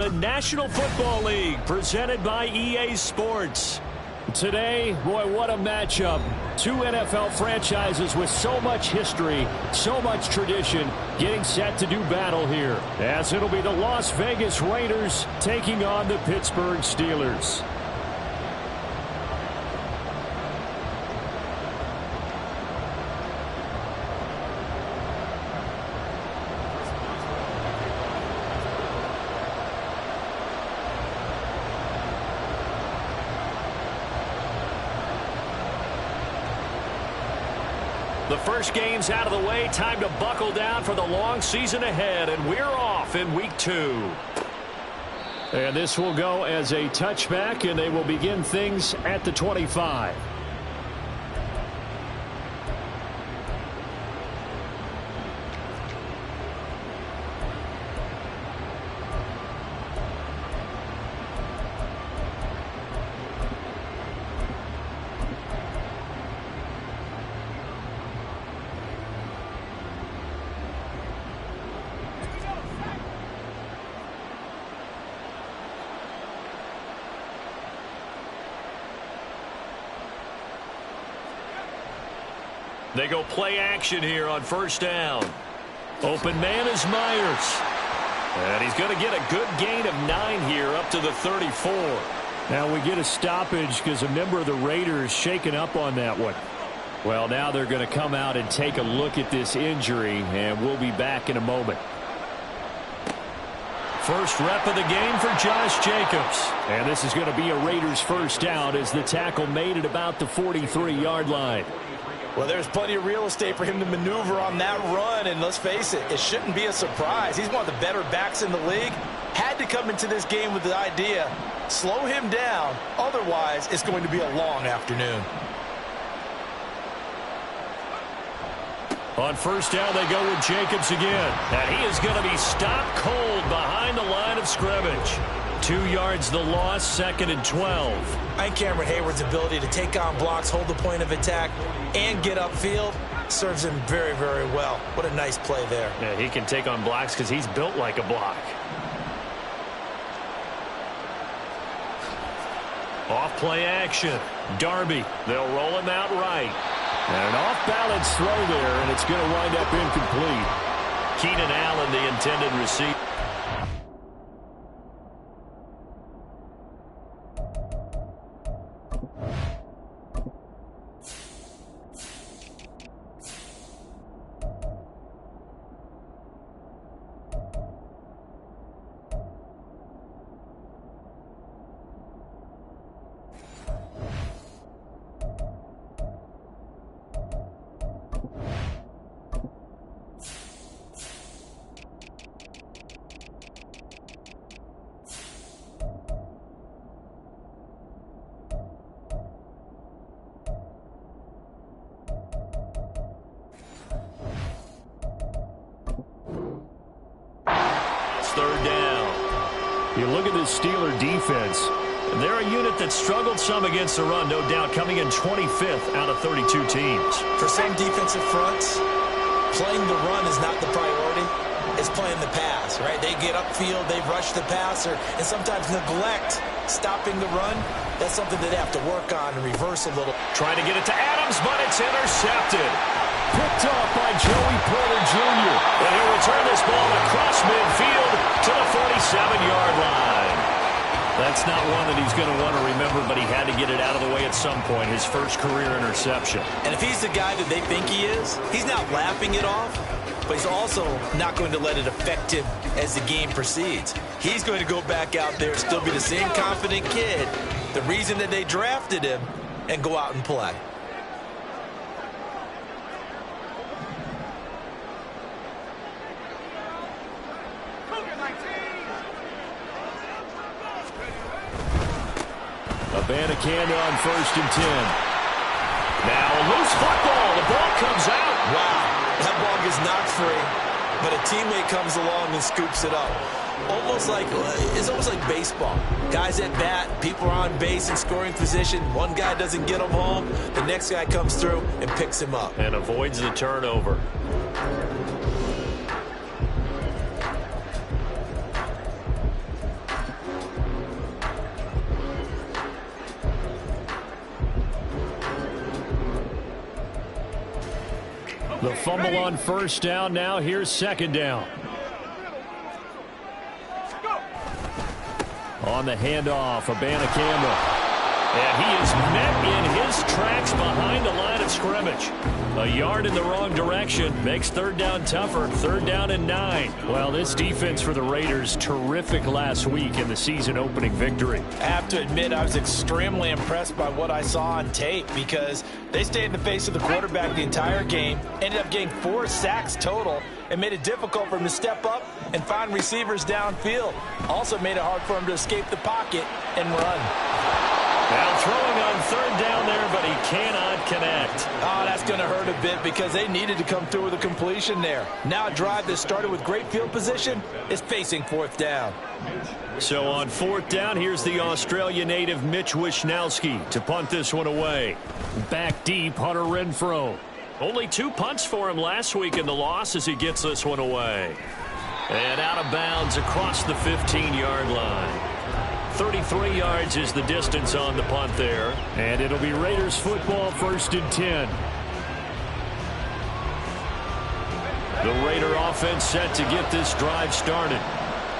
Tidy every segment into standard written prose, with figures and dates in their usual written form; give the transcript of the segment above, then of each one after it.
The National Football League, presented by EA Sports. Today, boy, what a matchup. Two NFL franchises with so much history, so much tradition, getting set to do battle here. As it'll be the Las Vegas Raiders taking on the Pittsburgh Steelers. The first game's out of the way. Time to buckle down for the long season ahead, and we're off in week 2. And this will go as a touchback, and they will begin things at the 25. They go play action here on first down. Open man is Myers. And he's going to get a good gain of 9 here up to the 34. Now we get a stoppage because a member of the Raiders shaken up on that one. Well, now they're going to come out and take a look at this injury, and we'll be back in a moment. First rep of the game for Josh Jacobs. And this is going to be a Raiders first down as the tackle made at about the 43-yard line. Well, there's plenty of real estate for him to maneuver on that run, and let's face it, it shouldn't be a surprise. He's one of the better backs in the league. Had to come into this game with the idea, slow him down, otherwise it's going to be a long afternoon. On first down, they go with Jacobs again. And he is going to be stopped cold behind the line of scrimmage. 2 yards the loss, 2nd and 12. And Cameron Hayward's ability to take on blocks, hold the point of attack, and get upfield serves him very, very well. What a nice play there. Yeah, he can take on blocks because he's built like a block. Off play action. Darby. They'll roll him out right. And an off-balance throw there, and it's going to wind up incomplete. Keenan Allen, the intended receiver. Third down. You look at this Steeler defense. They're a unit that struggled some against the run, no doubt, coming in 25th out of 32 teams. For some defensive fronts, playing the run is not the priority. It's playing the pass, right? They get upfield, they rush the passer, and sometimes neglect stopping the run. That's something that they have to work on and reverse a little. Trying to get it to Adams, but it's intercepted. Picked off by Joey Porter Jr. And he'll return this ball across midfield to the 47-yard line. That's not one that he's going to want to remember, but he had to get it out of the way at some point, his first career interception. And if he's the guy that they think he is, he's not laughing it off, but he's also not going to let it affect him as the game proceeds. He's going to go back out there and still be the same confident kid, the reason that they drafted him, and go out and play. Abanikanda on 1st and 10. Now a loose football. The ball comes out. Wow, that ball gets knocked free, but a teammate comes along and scoops it up. It's almost like baseball. Guys at bat, people are on base in scoring position. One guy doesn't get him home. The next guy comes through and picks him up. And avoids the turnover. The fumble on first down. Now here's second down. On the handoff, Abanikanda. And he is met in his tracks behind the line of scrimmage. A yard in the wrong direction makes third down tougher. Third down and 9. Well, this defense for the Raiders, terrific last week in the season-opening victory. I have to admit, I was extremely impressed by what I saw on tape because they stayed in the face of the quarterback the entire game, ended up getting 4 sacks total, and made it difficult for him to step up and find receivers downfield. Also made it hard for him to escape the pocket and run. Now throwing on third down there, but he cannot connect. Oh, that's going to hurt a bit because they needed to come through with a completion there. Now a drive that started with great field position is facing fourth down. So on fourth down, here's the Australia native Mitch Wishnowsky to punt this one away. Back deep, Hunter Renfrow. Only 2 punts for him last week in the loss as he gets this one away. And out of bounds across the 15-yard line. 33 yards is the distance on the punt there. And it'll be Raiders football, 1st and 10. The Raider offense set to get this drive started.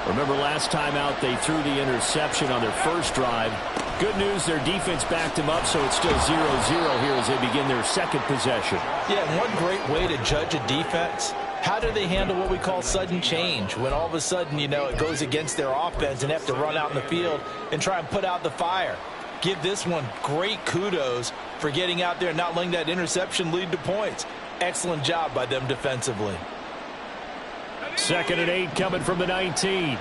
Remember last time out they threw the interception on their first drive. Good news, their defense backed them up, so it's still 0-0 here as they begin their second possession. Yeah, and one great way to judge a defense. How do they handle what we call sudden change? When all of a sudden, you know, it goes against their offense and have to run out in the field and try and put out the fire. Give this one great kudos for getting out there and not letting that interception lead to points. Excellent job by them defensively. 2nd and 8 coming from the 19.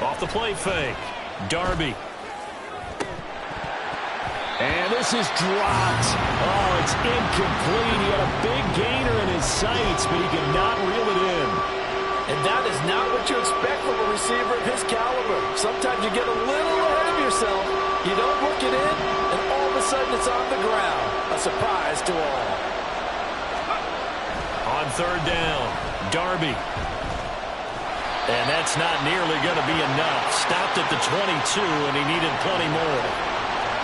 Off the play fake. Darby. And this is dropped. Oh, it's incomplete. He had a big gainer in his sights, but he could not reel it in. And that is not what you expect from a receiver of his caliber. Sometimes you get a little ahead of yourself. You don't look it in, and all of a sudden it's on the ground. A surprise to all. On third down, Darby. And that's not nearly going to be enough. Stopped at the 22, and he needed plenty more.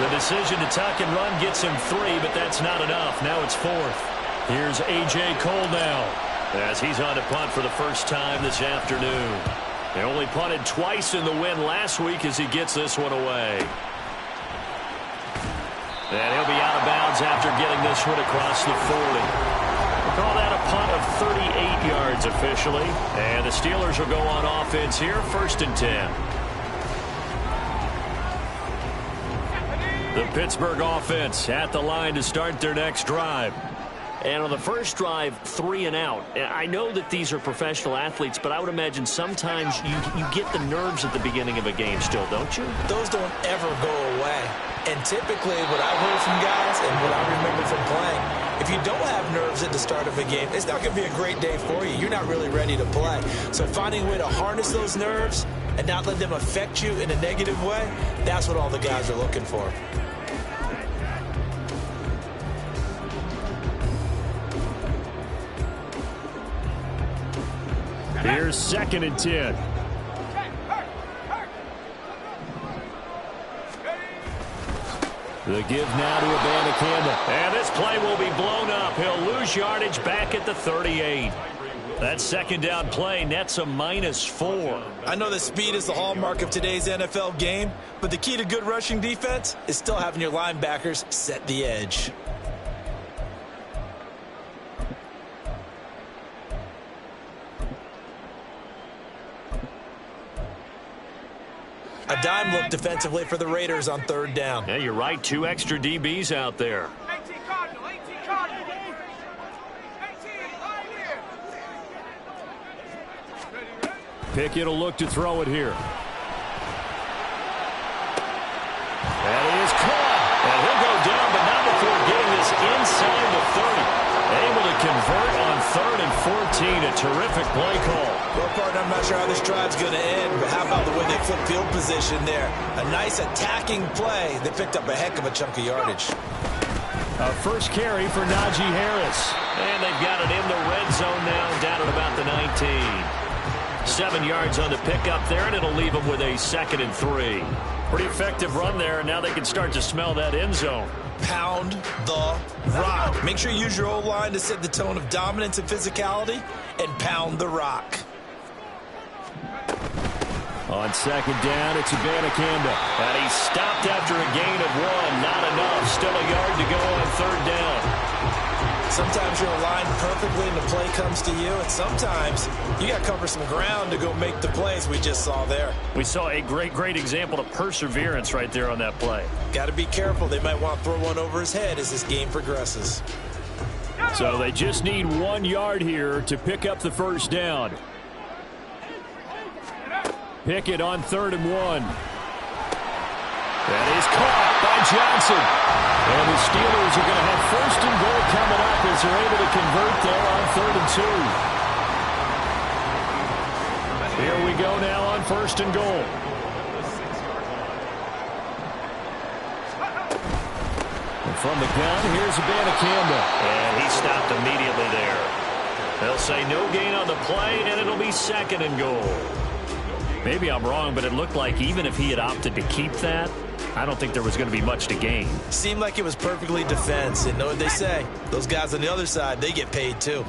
The decision to tuck and run gets him 3, but that's not enough. Now it's 4th. Here's A.J. Cole now as he's on to punt for the first time this afternoon. They only punted twice in the win last week as he gets this one away. And he'll be out of bounds after getting this one across the 40. We'll call that a punt of 38 yards officially. And the Steelers will go on offense here, 1st and 10. The Pittsburgh offense at the line to start their next drive. And on the first drive, 3 and out. I know that these are professional athletes, but I would imagine sometimes you get the nerves at the beginning of a game still, don't you? Those don't ever go away. And typically what I've heard from guys and what I remember from playing, if you don't have nerves at the start of a game, it's not going to be a great day for you. You're not really ready to play. So finding a way to harness those nerves and not let them affect you in a negative way, that's what all the guys are looking for. Here's 2nd and 10. The give now to Abanikanda. And this play will be blown up. He'll lose yardage back at the 38. That 2nd down play nets a -4. I know that speed is the hallmark of today's NFL game, but the key to good rushing defense is still having your linebackers set the edge. A dime look defensively for the Raiders on third down. Yeah, you're right. 2 extra DBs out there. Pickett will look to throw it here. And he is caught. And he'll go down, but not before getting this inside the 30. Able to convert on 3rd and 14. A terrific play call. Well, partner, I'm not sure how this drive's going to end, but how about the way they flip field position there? A nice attacking play that picked up a heck of a chunk of yardage. A first carry for Najee Harris. And they've got it in the red zone now, down at about the 19. 7 yards on the pickup there, and it'll leave them with a 2nd and 3. Pretty effective run there, and now they can start to smell that end zone. Pound the rock. Make sure you use your O-line to set the tone of dominance and physicality, and pound the rock. On 2nd down, it's Abanikanda. And he's stopped after a gain of 1. Not enough. Still a yard to go on 3rd down. Sometimes you're aligned perfectly and the play comes to you, and sometimes you got to cover some ground to go make the plays we just saw there. We saw a great example of perseverance right there on that play. Got to be careful. They might want to throw one over his head as this game progresses. So they just need 1 yard here to pick up the 1st down. Pickett on 3rd and 1. That is caught by Johnson. And the Steelers are going to have 1st and goal coming up as they're able to convert there on 3rd and 2. Here we go now on 1st and goal. And from the gun, here's Abanikanda. And he stopped immediately there. They'll say no gain on the play, and it'll be 2nd and goal. Maybe I'm wrong, but it looked like even if he had opted to keep that, I don't think there was going to be much to gain. Seemed like it was perfectly defense. And know what they say? Those guys on the other side, they get paid too.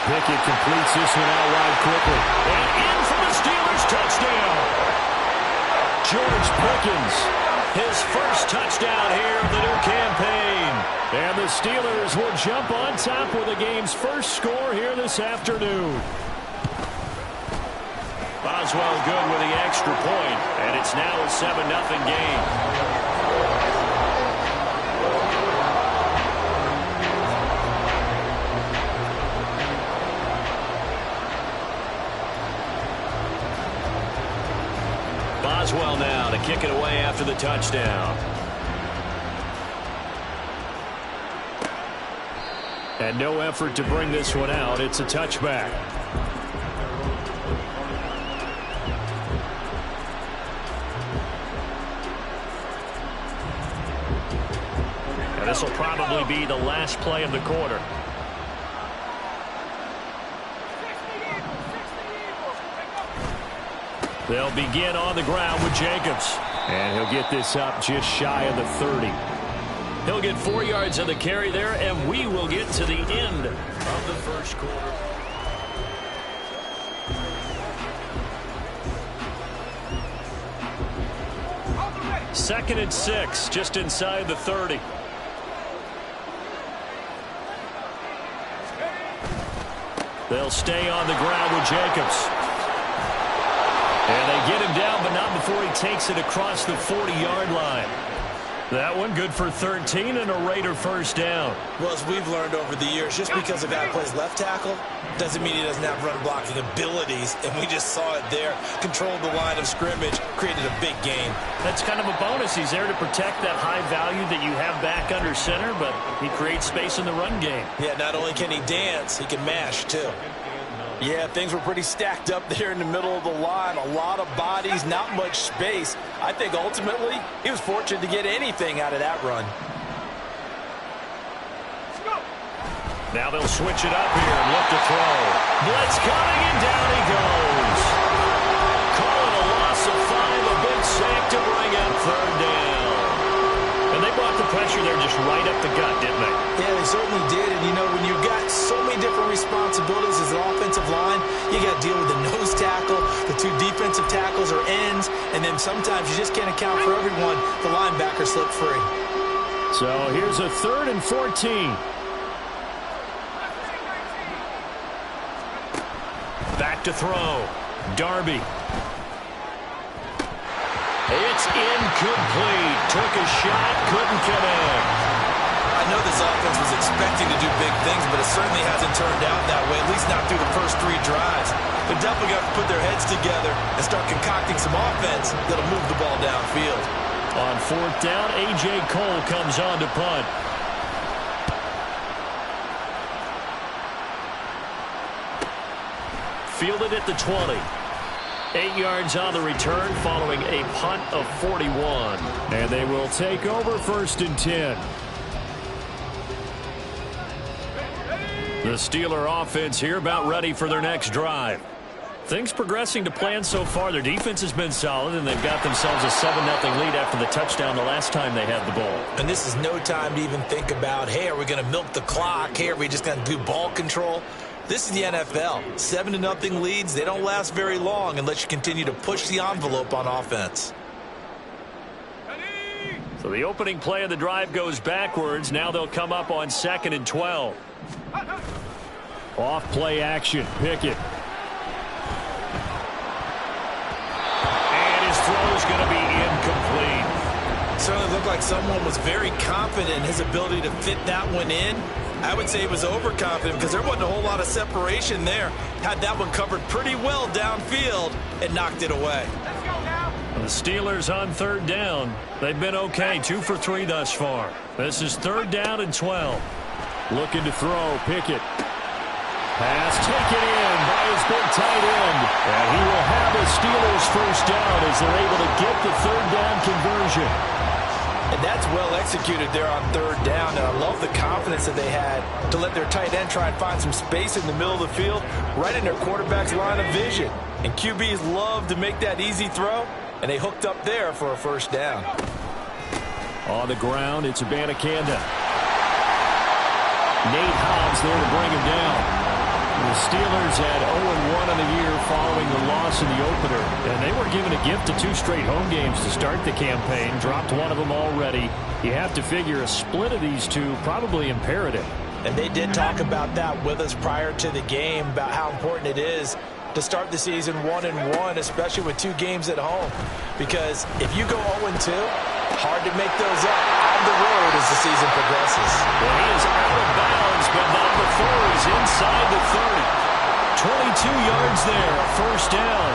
Pickett completes this one out wide quickly. And in for the Steelers touchdown. George Pickens, his 1st touchdown here of the new campaign. And the Steelers will jump on top with the game's 1st score here this afternoon. Boswell good with the extra point, and it's now a 7-0 game. Boswell now to kick it away after the touchdown. And no effort to bring this one out. It's a touchback. And this will probably be the last play of the quarter. They'll begin on the ground with Jacobs. And he'll get this up just shy of the 30. He'll get 4 yards on the carry there, and we will get to the end of the 1st quarter. Second and 6, just inside the 30. They'll stay on the ground with Jacobs. And they get him down, but not before he takes it across the 40-yard line. That one good for 13 and a Raider 1st down. Well, as we've learned over the years, just because a guy plays left tackle doesn't mean he doesn't have run blocking abilities, and we just saw it there. Controlled the line of scrimmage, created a big gain. That's kind of a bonus. He's there to protect that high value that you have back under center, but he creates space in the run game. Yeah, not only can he dance, he can mash too. Yeah, things were pretty stacked up there in the middle of the line. A lot of bodies, not much space. I think ultimately he was fortunate to get anything out of that run. Now they'll switch it up here and look to throw. Blitz coming, and down he goes. Call it a loss of 5, a big sack to bring up 3rd down. And they brought the pressure there just right up the gut, didn't they? Yeah, they certainly did. And, you know, when you've got so many different responsibilities as an offensive line, you got to deal with the nose tackle, the 2 defensive tackles or ends, and then sometimes you just can't account for everyone. The linebacker slipped free. So here's a 3rd and 14. Back to throw. Darby. It's incomplete. Took a shot, couldn't connect. I know this offense was expecting to do big things, but it certainly hasn't turned out that way, at least not through the first 3 drives. They're definitely going to put their heads together and start concocting some offense that'll move the ball downfield. On 4th down, A.J. Cole comes on to punt. Fielded at the 20. 8 yards on the return following a punt of 41. And they will take over 1st and 10. The Steeler offense here about ready for their next drive. Things progressing to plan so far. Their defense has been solid, and they've got themselves a 7-0 lead after the touchdown the last time they had the ball. And this is no time to even think about, hey, are we going to milk the clock? Hey, are we just going to do ball control? This is the NFL. 7-0 leads, they don't last very long unless you continue to push the envelope on offense. So the opening play of the drive goes backwards. Now they'll come up on 2nd and 12. Off play action. Pickett. And his throw is going to be incomplete. Certainly looked like someone was very confident in his ability to fit that one in. I would say he was overconfident because there wasn't a whole lot of separation there. Had that one covered pretty well downfield and knocked it away. The Steelers on 3rd down. They've been okay, 2 for 3 thus far. This is 3rd down and 12. Looking to throw, Pickett. Pass taken in by his big tight end. And he will have a Steelers first down as they're able to get the 3rd down conversion. And that's well executed there on 3rd down. And I love the confidence that they had to let their tight end try and find some space in the middle of the field, right in their quarterback's line of vision. And QBs love to make that easy throw, and they hooked up there for a first down. On the ground, it's Abanikanda. Nate Hobbs there to bring him down. The Steelers had 0-1 on the year following the loss in the opener. And they were given a gift of 2 straight home games to start the campaign. Dropped one of them already. You have to figure a split of these two probably imperative. And they did talk about that with us prior to the game, about how important it is to start the season 1-1, especially with 2 games at home. Because if you go 0-2, hard to make those up on the road as the season progresses. Well, he is out of bounds, but not before he's inside the 30. 22 yards there, a first down.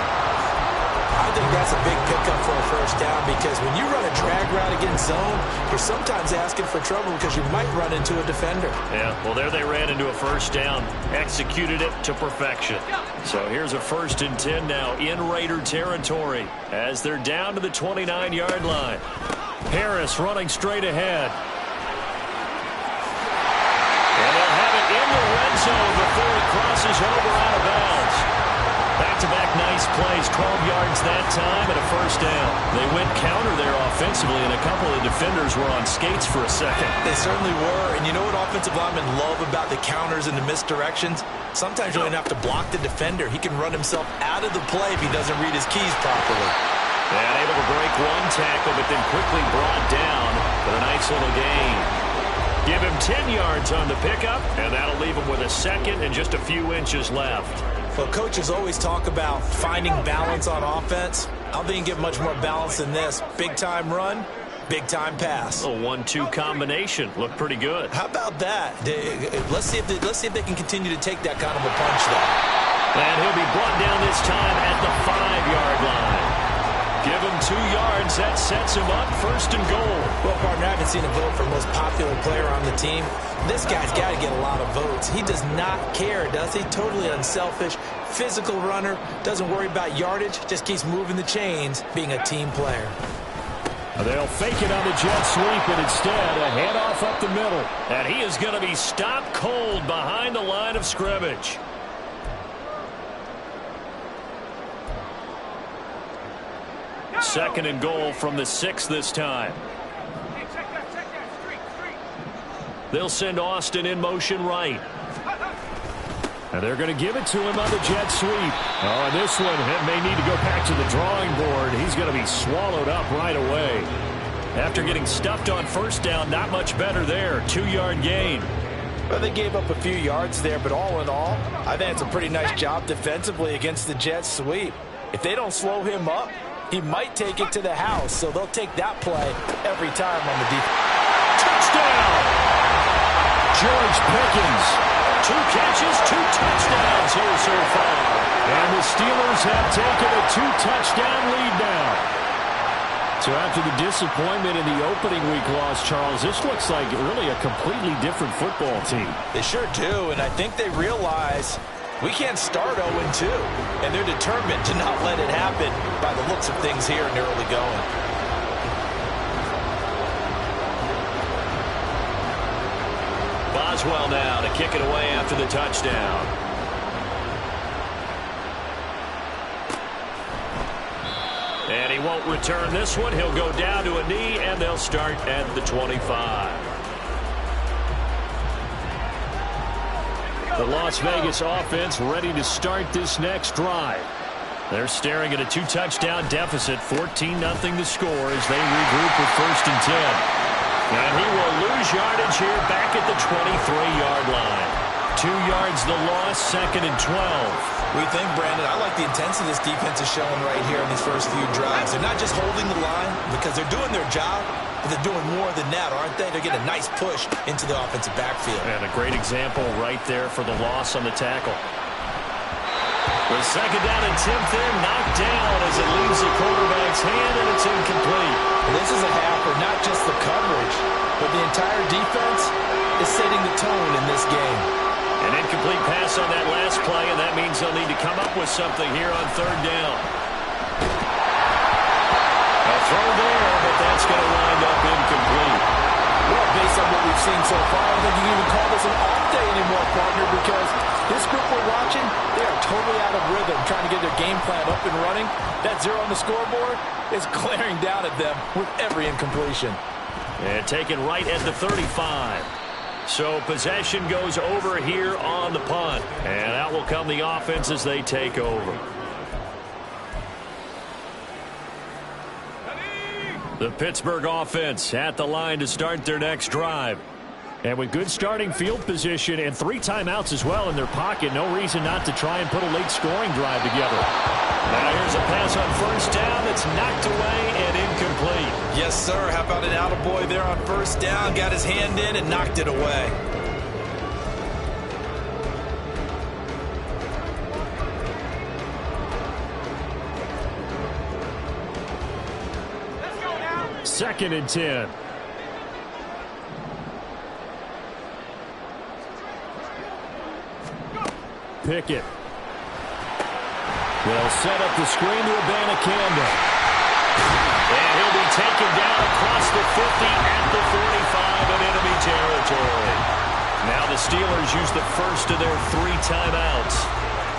I think that's a big pickup for a first down because when you run a drag route against zone, you're sometimes asking for trouble because you might run into a defender. Yeah, well, there they ran into a first down. Executed it to perfection. So here's a 1st and 10 now in Raider territory as they're down to the 29-yard line. Harris running straight ahead. And they'll have it in the red zone before he crosses over out of bounds. Back-to-back nice plays, 12 yards that time and a first down. They went counter there offensively, and a couple of defenders were on skates for a second. They certainly were, and you know what offensive linemen love about the counters and the misdirections? Sometimes you don't even have to block the defender. He can run himself out of the play if he doesn't read his keys properly. And able to break one tackle, but then quickly brought down for a nice little gain. Give him 10 yards on the pickup, and that'll leave him with a second and just a few inches left. Well, coaches always talk about finding balance on offense. I don't think you can get much more balance than this. Big-time run, big-time pass. A 1-2 combination. Looked pretty good. How about that? Let's see if they can continue to take that kind of a punch, though. And he'll be brought down this time at the 5-yard line. Give him 2 yards. That sets him up 1st and goal. Well, partner, I haven't seen a vote for most popular player on the team. This guy's got to get a lot of votes. He does not care, does he? Totally unselfish, physical runner, doesn't worry about yardage, just keeps moving the chains, being a team player. They'll fake it on the jet sweep, and instead a handoff up the middle. And he is going to be stopped cold behind the line of scrimmage. Second and goal from the 6 this time. They'll send Austin in motion right. And they're going to give it to him on the jet sweep. Oh, and this one may need to go back to the drawing board. He's going to be swallowed up right away. After getting stuffed on first down, not much better there. 2-yard gain. Well, they gave up a few yards there, but all in all, I think it's a pretty nice job defensively against the jet sweep. If they don't slow him up, he might take it to the house, so they'll take that play every time on the defense. Touchdown! George Pickens. 2 catches, 2 touchdowns here so far. And the Steelers have taken a 2-touchdown lead now. So after the disappointment in the opening week loss, Charles, this looks like really a completely different football team. They sure do, and I think they realize we can't start 0-2, and they're determined to not let it happen by the looks of things here in the early going. Maxwell now to kick it away after the touchdown. And he won't return this one. He'll go down to a knee, and they'll start at the 25. The Las Vegas offense ready to start this next drive. They're staring at a 2-touchdown deficit, 14-0 the score as they regroup with 1st and 10. And he will lose yardage here back at the 23-yard line. 2 yards the loss, 2nd and 12. We think, Brandon, I like the intensity this defense is showing right here in these first few drives. They're not just holding the line because they're doing their job, but they're doing more than that, aren't they? They're getting a nice push into the offensive backfield. And a great example right there for the loss on the tackle. The 2nd down attempt there, knocked down as it leaves the quarterback's hand, and it's incomplete. This is a half where not just the coverage, but the entire defense is setting the tone in this game. An incomplete pass on that last play, and that means they'll need to come up with something here on 3rd down. A throw there, but that's going to wind up incomplete. Well, based on what we've seen so far, I don't think you can even call this an off day anymore, partner, because this group we're watching, they are totally out of rhythm, trying to get their game plan up and running. That 0 on the scoreboard is glaring down at them with every incompletion. And taken right at the 35. So possession goes over here on the punt. And out will come the offense as they take over. The Pittsburgh offense at the line to start their next drive. And with good starting field position and 3 timeouts as well in their pocket, no reason not to try and put a late scoring drive together. Now here's a pass on 1st down that's knocked away and incomplete. Yes, sir. How about an attaboy there on 1st down? Got his hand in and knocked it away. Let's go now. 2nd and 10. Pickett. They'll set up the screen to Abanikanda. And he'll be taken down across the 50 at the 45 in enemy territory. Now the Steelers use the first of their 3 timeouts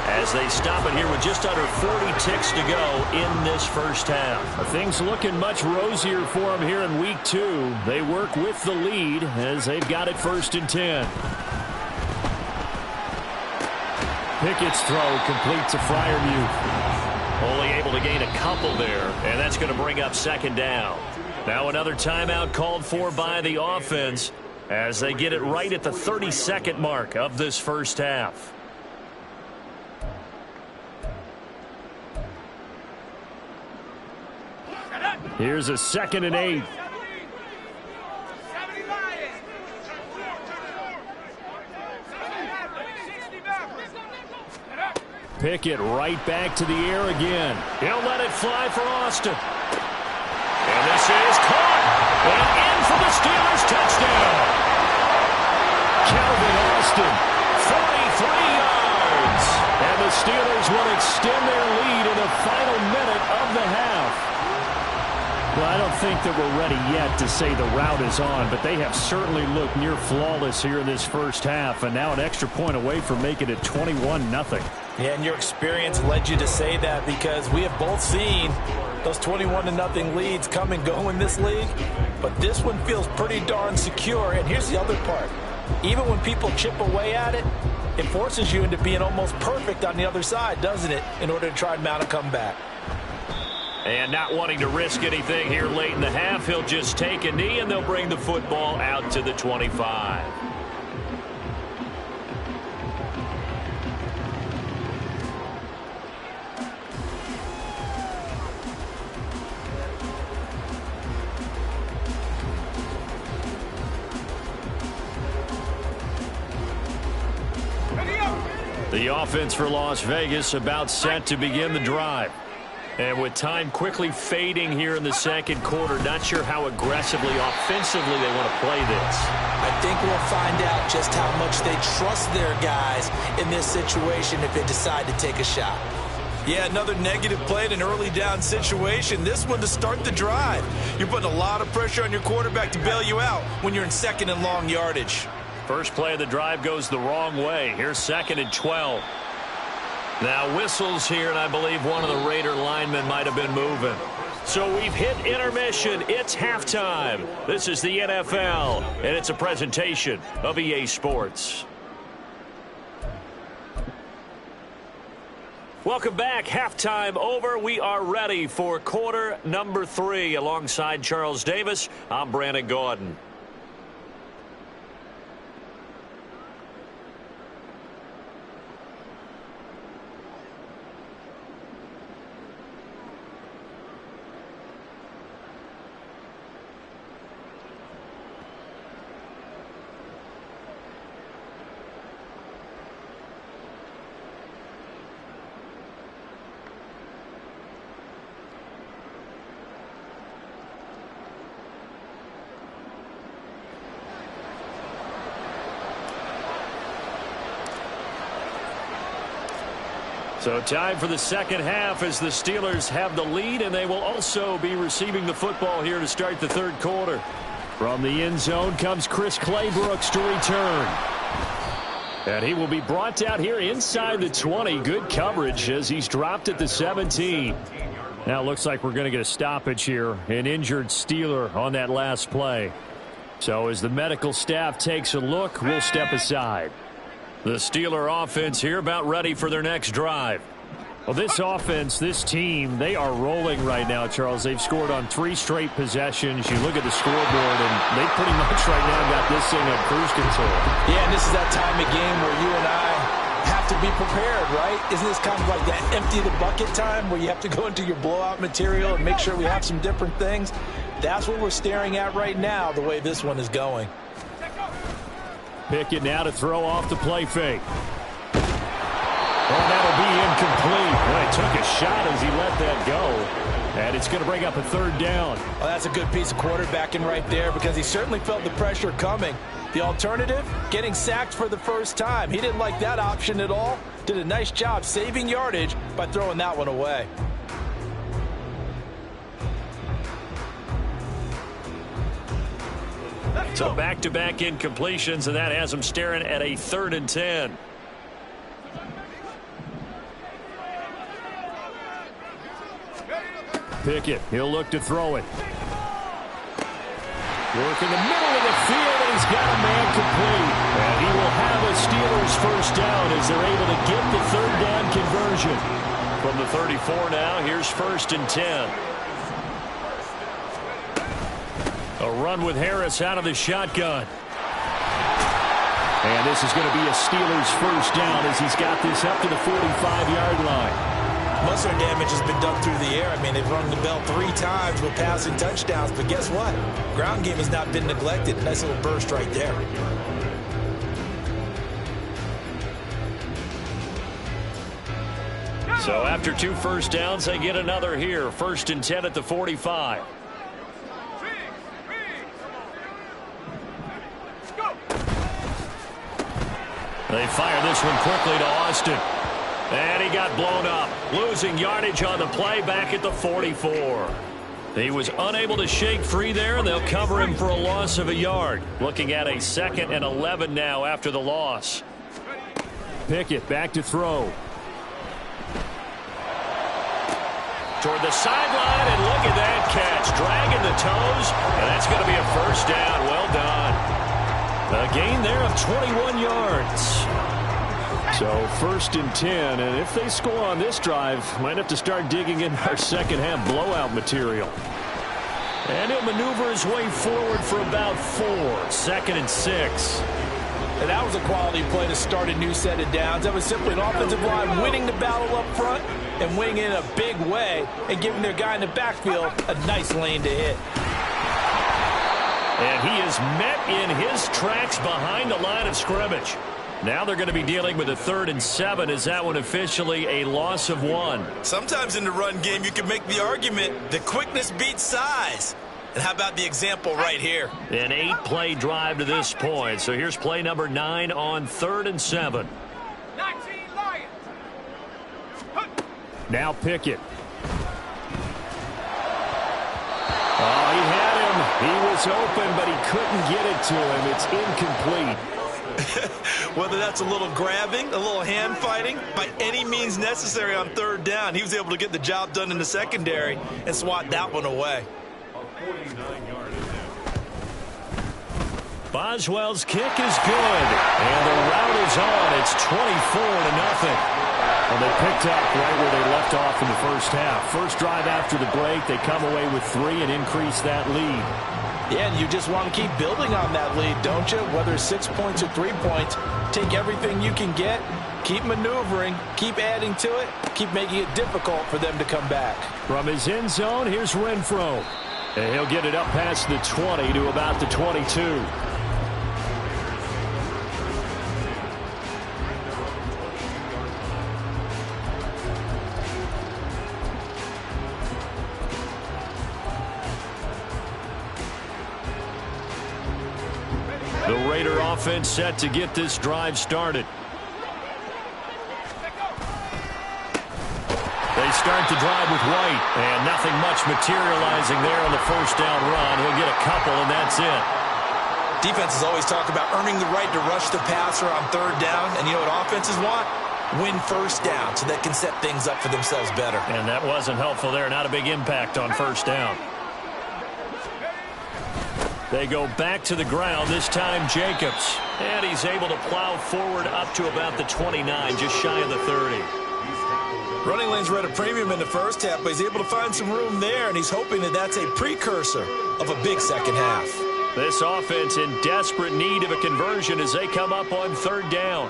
as they stop it here with just under 40 ticks to go in this first half. Things looking much rosier for them here in week 2. They work with the lead as they've got it 1st and 10. Pickett's throw complete to Freiermuth. Only able to gain a couple there, and that's going to bring up 2nd down. Now another timeout called for by the offense as they get it right at the 32nd mark of this first half. Here's a 2nd and 8. Pickett right back to the air again. He'll let it fly for Austin. And this is caught. And in for the Steelers touchdown. Calvin Austin, 43 yards. And the Steelers will extend their lead in the final minute of the half. Well, I don't think that we're ready yet to say the route is on, but they have certainly looked near flawless here in this first half, and now an extra point away from making it 21-0. Yeah, and your experience led you to say that because we have both seen those 21-0 leads come and go in this league, but this one feels pretty darn secure. And here's the other part. Even when people chip away at it, it forces you into being almost perfect on the other side, doesn't it, in order to try and mount a comeback. And not wanting to risk anything here late in the half, he'll just take a knee, and they'll bring the football out to the 25. The offense for Las Vegas about set to begin the drive. And with time quickly fading here in the second quarter, not sure how aggressively, offensively they want to play this. I think we'll find out just how much they trust their guys in this situation if they decide to take a shot. Yeah, another negative play in an early down situation. This one to start the drive. You're putting a lot of pressure on your quarterback to bail you out when you're in 2nd and long yardage. First play of the drive goes the wrong way. Here's 2nd and 12. Now whistles here, and I believe one of the Raider linemen might have been moving. So we've hit intermission. It's halftime. This is the NFL, and it's a presentation of EA Sports. Welcome back. Halftime over. We are ready for quarter number 3. Alongside Charles Davis, I'm Brandon Gaudin. So time for the second half as the Steelers have the lead, and they will also be receiving the football here to start the third quarter. From the end zone comes Chris Claybrooks to return. And he will be brought down here inside the 20. Good coverage as he's dropped at the 17. Now it looks like we're going to get a stoppage here. An injured Steeler on that last play. So as the medical staff takes a look, we'll step aside. The Steeler offense here about ready for their next drive. Well, this offense, this team, they are rolling right now, Charles. They've scored on 3 straight possessions. You look at the scoreboard, and they pretty much right now got this thing on cruise control. Yeah, and this is that time of game where you and I have to be prepared, right? Isn't this kind of like that empty the bucket time where you have to go into your blowout material and make sure we have some different things? That's what we're staring at right now, the way this one is going. Pickett now to throw off the play fake. And that'll be incomplete. Well, he took a shot as he let that go. And it's going to bring up a third down. Well, that's a good piece of quarterbacking right there because he certainly felt the pressure coming. The alternative, getting sacked for the first time. He didn't like that option at all. Did a nice job saving yardage by throwing that one away. So back-to-back incompletions, and that has him staring at a 3rd and 10. Pickett, he'll look to throw it. Work in the middle of the field, and he's got a man complete. And he will have a Steelers first down as they're able to get the 3rd down conversion. From the 34 now, here's 1st and 10. A run with Harris out of the shotgun. And this is going to be a Steelers first down as he's got this up to the 45-yard line. Muscle damage has been done through the air. I mean, they've rung the bell 3 times with passing touchdowns, but guess what? Ground game has not been neglected. Nice little burst right there. So after 2 first downs, they get another here. 1st and 10 at the 45. They fire this one quickly to Austin. And he got blown up. Losing yardage on the play back at the 44. He was unable to shake free there, and they'll cover him for a loss of a yard. Looking at a 2nd and 11 now after the loss. Pickett back to throw. Toward the sideline, and look at that catch. Dragging the toes, and that's going to be a first down. Well done. A gain there of 21 yards. So 1st and 10, and if they score on this drive, might have to start digging in our second half blowout material. And he'll maneuver his way forward for about 4. 2nd and 6. And that was a quality play to start a new set of downs. That was simply an offensive line winning the battle up front and winning in a big way and giving their guy in the backfield a nice lane to hit. And he is met in his tracks behind the line of scrimmage. Now they're going to be dealing with a 3rd and 7. Is that one officially a loss of 1? Sometimes in the run game you can make the argument that quickness beats size. And how about the example right here? An 8-play drive to this point. So here's play number 9 on 3rd and 7. 19 Lions. Now Pickett. Oh, he had him. He was open, but he couldn't get it to him. It's incomplete. Whether that's a little grabbing, a little hand fighting, by any means necessary on third down, he was able to get the job done in the secondary and swat that one away. Boswell's kick is good, and the rout is on. It's 24-0. Well, they picked up right where they left off in the first half. First drive after the break, they come away with 3 and increase that lead. Yeah, and you just want to keep building on that lead, don't you? Whether it's 6 points or 3 points, take everything you can get, keep maneuvering, keep adding to it, keep making it difficult for them to come back. From his end zone, here's Renfro. And he'll get it up past the 20 to about the 22. The Raider offense set to get this drive started. They start the drive with White, and nothing much materializing there on the first down run. He'll get a couple, and that's it. Defenses always talk about earning the right to rush the passer on third down, and you know what offenses want? Win first down so they can set things up for themselves better. And that wasn't helpful there. Not a big impact on first down. They go back to the ground, this time Jacobs. And he's able to plow forward up to about the 29, just shy of the 30. Running lanes were at a premium in the first half, but he's able to find some room there, and he's hoping that that's a precursor of a big second half. This offense in desperate need of a conversion as they come up on third down.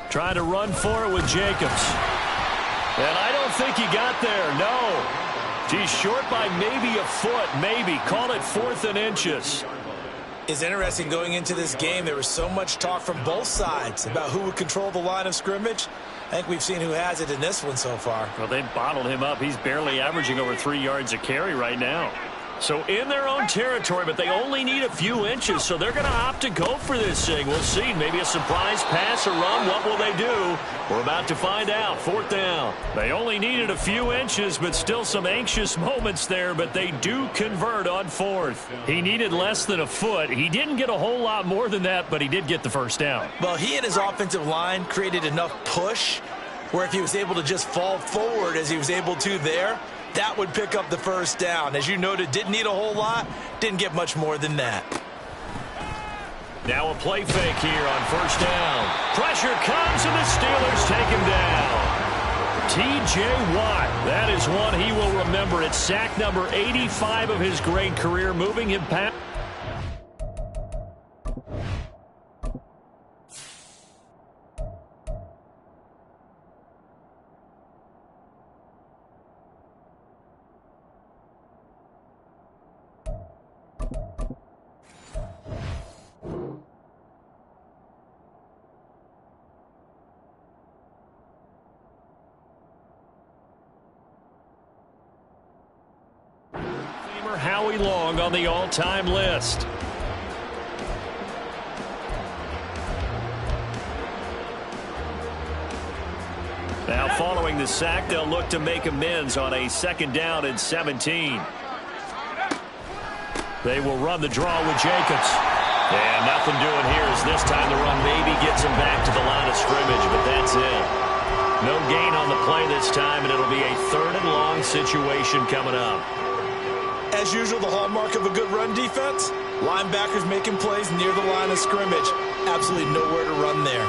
Trying to run for it with Jacobs. And I don't think he got there, no. He's short by maybe a foot, maybe. Call it 4th and inches. It's interesting going into this game. There was so much talk from both sides about who would control the line of scrimmage. I think we've seen who has it in this one so far. Well, they bottled him up. He's barely averaging over 3 yards a carry right now. So in their own territory, but they only need a few inches, so they're going to opt to go for this thing. We'll see. Maybe a surprise pass or run. What will they do? We're about to find out. 4th down. They only needed a few inches, but still some anxious moments there, but they do convert on 4th. He needed less than a foot. He didn't get a whole lot more than that, but he did get the first down. Well, he and his offensive line created enough push where if he was able to just fall forward as he was able to there, that would pick up the first down. As you noted, didn't need a whole lot, didn't get much more than that. Now a play fake here on first down. Pressure comes, and the Steelers take him down. T.J. Watt, that is one he will remember. It's sack number 85 of his great career, moving him past. Howie Long on the all-time list. Now following the sack, they'll look to make amends on a 2nd down and 17. They will run the draw with Jacobs. And nothing doing here as this time the run maybe gets him back to the line of scrimmage, but that's it. No gain on the play this time, and it'll be a 3rd and long situation coming up. As usual, the hallmark of a good run defense, linebackers making plays near the line of scrimmage. Absolutely nowhere to run there.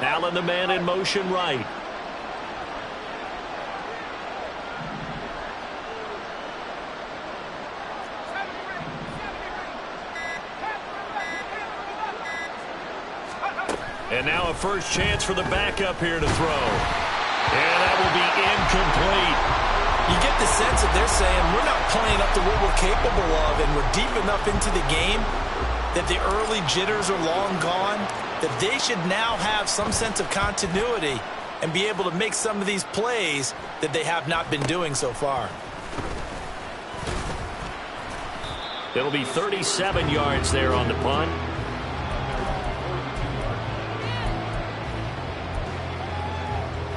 Allen, the man in motion right. And now a first chance for the backup here to throw. And that will be incomplete. You get the sense that they're saying we're not playing up to what we're capable of, and we're deep enough into the game that the early jitters are long gone, that they should now have some sense of continuity and be able to make some of these plays that they have not been doing so far. It'll be 37 yards there on the punt.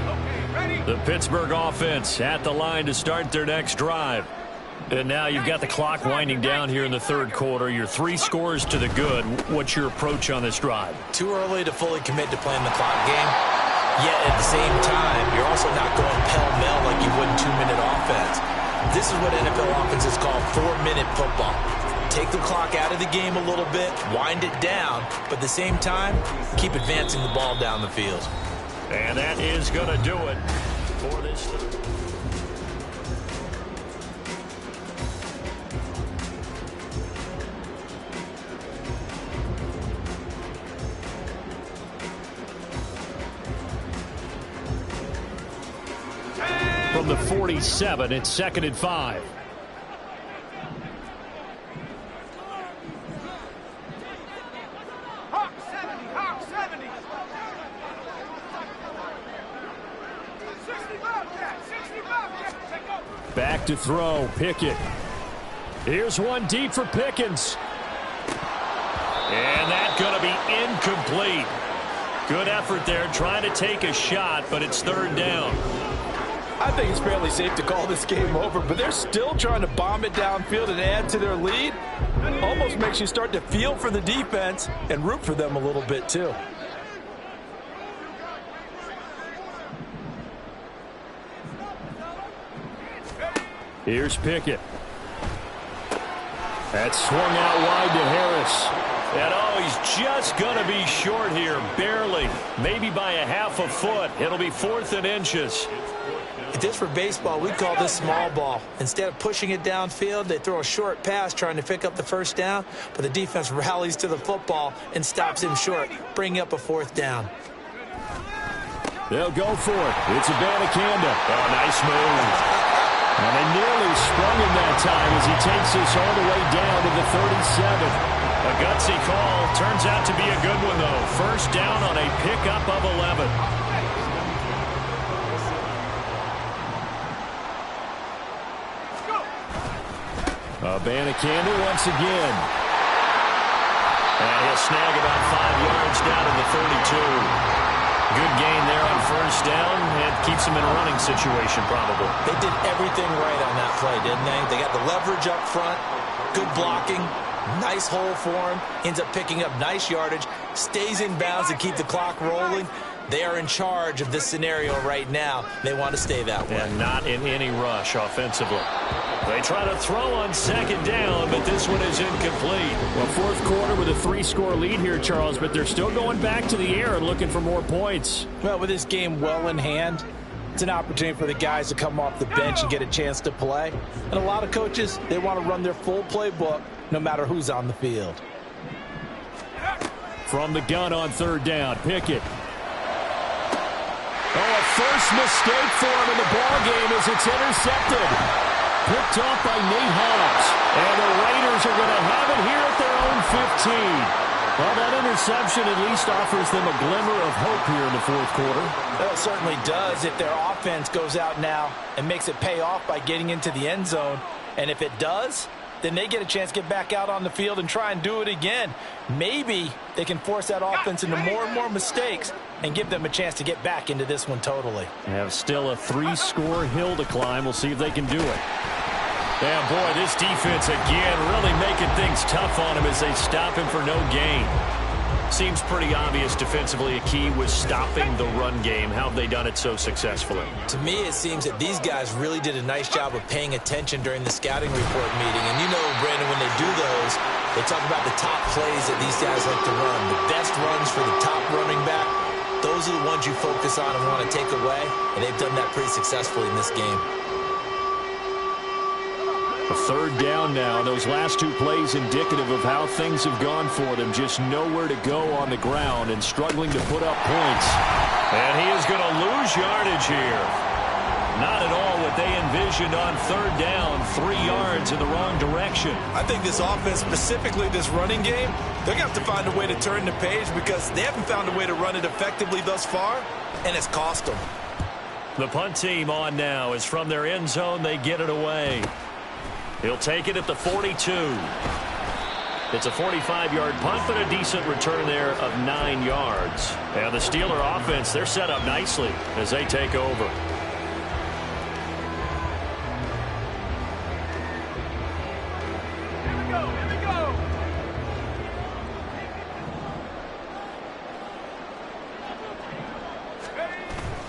Okay, ready? The Pittsburgh offense at the line to start their next drive. And now you've got the clock winding down here in the third quarter. Your 3 scores to the good. What's your approach on this drive? Too early to fully commit to playing the clock game. Yet at the same time, you're also not going pell-mell like you would in 2-minute offense. This is what NFL offenses call 4-minute football. Take the clock out of the game a little bit, wind it down, but at the same time, keep advancing the ball down the field. And that is going to do it for this. From the 47, it's 2nd and 5. Hawk 70, Hawk 70. 65 cat, 65 cat. Take over. Back to throw, Pickett. Here's one deep for Pickens. And that's going to be incomplete. Good effort there, trying to take a shot, but it's 3rd down. I think it's fairly safe to call this game over, but they're still trying to bomb it downfield and add to their lead. Almost makes you start to feel for the defense and root for them a little bit too. Here's Pickett. That's swung out wide to Harris. And oh, he's just going to be short here, barely. Maybe by a half a foot. It'll be 4th and inches. If this were baseball, we'd call this small ball. Instead of pushing it downfield, they throw a short pass trying to pick up the 1st down, but the defense rallies to the football and stops him short, bringing up a 4th down. They'll go for it. It's Abanikanda. Oh, nice move. And they nearly sprung him that time as he takes this all the way down to the 37. A gutsy call. Turns out to be a good one, though. 1st down on a pickup of 11. Abanikanda once again. And he'll snag about 5 yards down to the 32. Good gain there on 1st down. It keeps him in a running situation, probably. They did everything right on that play, didn't they? They got the leverage up front, good blocking, nice hole for him, ends up picking up nice yardage, stays in bounds to keep the clock rolling. They are in charge of this scenario right now. They want to stay that way. And not in any rush offensively. They try to throw on 2nd down, but this one is incomplete. Well, 4th quarter with a 3-score lead here, Charles, but they're still going back to the air and looking for more points. Well, with this game well in hand, it's an opportunity for the guys to come off the bench and get a chance to play. And a lot of coaches, they want to run their full playbook no matter who's on the field. From the gun on 3rd down, Pickett. Oh, a first mistake for him in the ballgame as it's intercepted. Picked off by Nate Hobbs. And the Raiders are going to have it here at their own 15. Well, that interception at least offers them a glimmer of hope here in the 4th quarter. Well, it certainly does if their offense goes out now and makes it pay off by getting into the end zone. And if it does, then they get a chance to get back out on the field and try and do it again. Maybe they can force that offense into more and more mistakes and give them a chance to get back into this one totally. They have still a 3-score hill to climb. We'll see if they can do it. Yeah, boy, this defense again really making things tough on him as they stop him for no gain. Seems pretty obvious defensively a key was stopping the run game. How have they done it so successfully? To me, it seems that these guys really did a nice job of paying attention during the scouting report meeting. And you know, Brandon, when they do those, they talk about the top plays that these guys like to run. The best runs for the top running back. Those are the ones you focus on and want to take away. And they've done that pretty successfully in this game. A 3rd down now. Those last 2 plays indicative of how things have gone for them. Just nowhere to go on the ground and struggling to put up points. And he is going to lose yardage here. Not at all what they envisioned on 3rd down. 3 yards in the wrong direction. I think this offense, specifically this running game, they're going to have to find a way to turn the page because they haven't found a way to run it effectively thus far, and it's cost them. The punt team on now is from their end zone. They get it away. He'll take it at the 42. It's a 45-yard punt, but a decent return there of 9 yards. And the Steeler offense, they're set up nicely as they take over.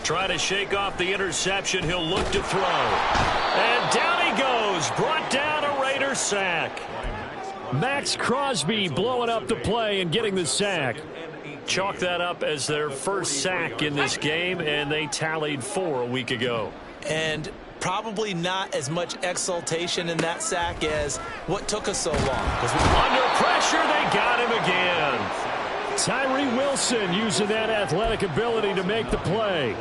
Try to shake off the interception. He'll look to throw. And down he goes. Brought down a Raider sack. Max Crosby blowing up the play and getting the sack. Chalk that up as their first sack in this game, and they tallied 4 a week ago. And probably not as much exultation in that sack as what took us so long. Under pressure, they got him again. Tyree Wilson using that athletic ability to make the play.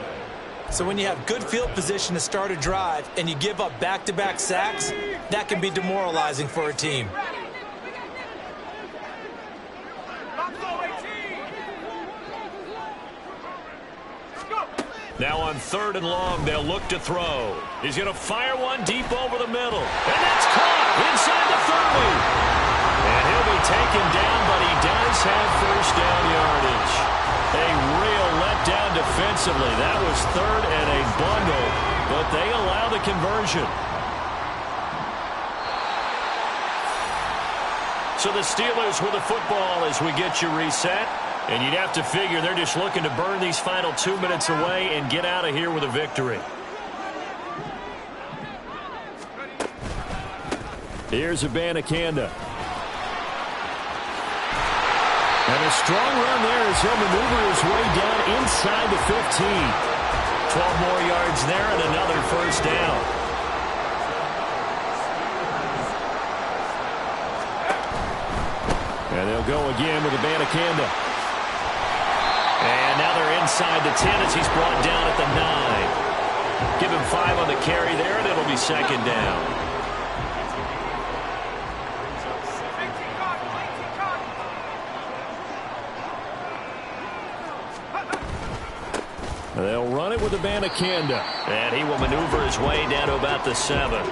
So when you have good field position to start a drive and you give up back-to-back sacks, that can be demoralizing for a team. Now on 3rd and long, they'll look to throw. He's going to fire one deep over the middle. And that's caught inside the 30. And he'll be taken down, but he does have first down yardage. A real letdown defensively. That was 3rd and a bundle, but they allow the conversion. So the Steelers with the football as we get you reset. And you'd have to figure they're just looking to burn these final 2 minutes away and get out of here with a victory. Here's Abanikanda. And a strong run there as he'll maneuver his way down inside the 15. 12 more yards there and another first down. And they'll go again with Abanikanda. And now they're inside the 10 as he's brought down at the 9. Give him 5 on the carry there, and it'll be 2nd down. They'll run it with Abanikanda. And he will maneuver his way down to about the 7.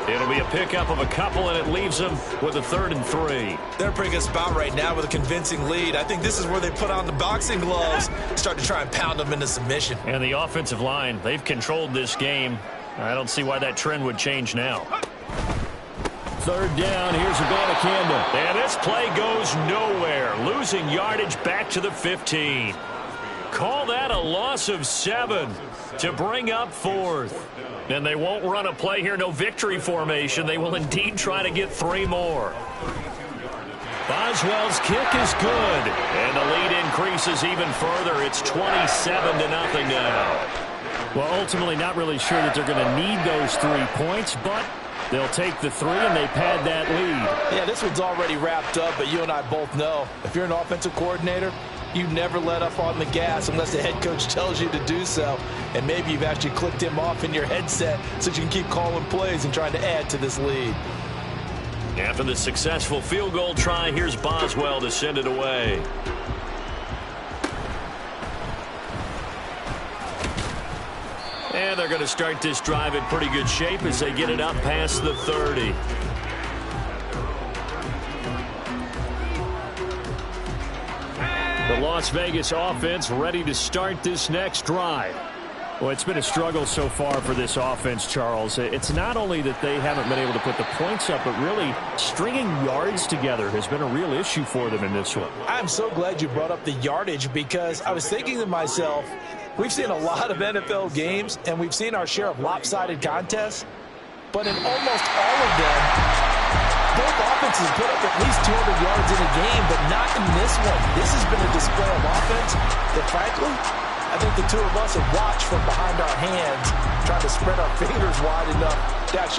It'll be a pickup of a couple, and it leaves them with a 3rd and 3. They're in a pretty good spot right now with a convincing lead. I think this is where they put on the boxing gloves, start to try and pound them into submission. And the offensive line, they've controlled this game. I don't see why that trend would change now. 3rd down, here's Abanikanda. And this play goes nowhere. Losing yardage back to the 15. Call that a loss of 7 to bring up 4th. And they won't run a play here, no victory formation. They will indeed try to get 3 more. Boswell's kick is good. And the lead increases even further. It's 27-0 now. Well, ultimately not really sure that they're going to need those 3 points, but they'll take the 3 and they pad that lead. Yeah, this one's already wrapped up, but you and I both know if you're an offensive coordinator, you never let up on the gas unless the head coach tells you to do so. And maybe you've actually clicked him off in your headset so you can keep calling plays and trying to add to this lead. After the successful field goal try, here's Boswell to send it away. And they're going to start this drive in pretty good shape as they get it up past the 30. The Las Vegas offense ready to start this next drive. Well, it's been a struggle so far for this offense, Charles. It's not only that they haven't been able to put the points up, but really stringing yards together has been a real issue for them in this one. I'm so glad you brought up the yardage because I was thinking to myself, we've seen a lot of NFL games, and we've seen our share of lopsided contests, but in almost all of them, both offenses put up at least 200 yards in a game, but not in this one. This has been a display of offense that, frankly, I think the two of us have watched from behind our hands, trying to spread our fingers wide enough to actually